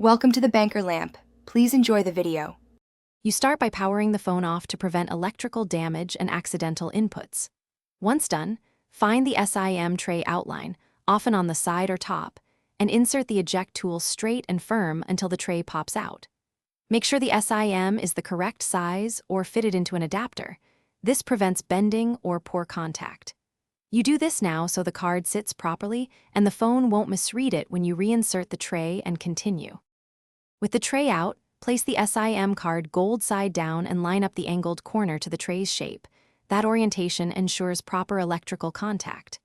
Welcome to the banker lamp. Please enjoy the video. You start by powering the phone off to prevent electrical damage and accidental inputs. Once done, find the SIM tray outline, often on the side or top, and insert the eject tool straight and firm until the tray pops out. Make sure the SIM is the correct size or fitted into an adapter. This prevents bending or poor contact. You do this now so the card sits properly and the phone won't misread it when you reinsert the tray and continue. With the tray out, place the SIM card gold side down and line up the angled corner to the tray's shape. That orientation ensures proper electrical contact.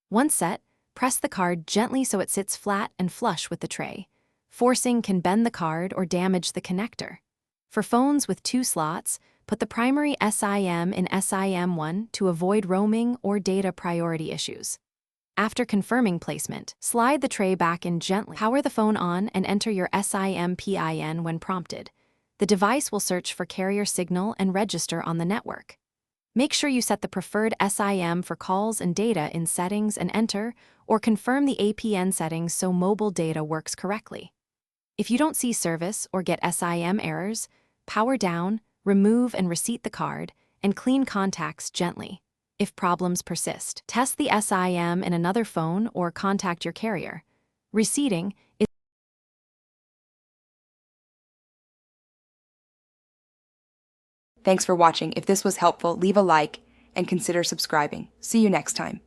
Once set, press the card gently so it sits flat and flush with the tray. Forcing can bend the card or damage the connector. For phones with 2 slots, put the primary SIM in SIM1 to avoid roaming or data priority issues. After confirming placement, slide the tray back in gently. Power the phone on and enter your SIM PIN when prompted. The device will search for carrier signal and register on the network. Make sure you set the preferred SIM for calls and data in Settings and enter, or confirm the APN settings so mobile data works correctly. If you don't see service or get SIM errors, power down, remove and reseat the card, and clean contacts gently. If problems persist, test the SIM in another phone or contact your carrier. Reseating is Thanks for watching. If this was helpful, leave a like and consider subscribing. See you next time.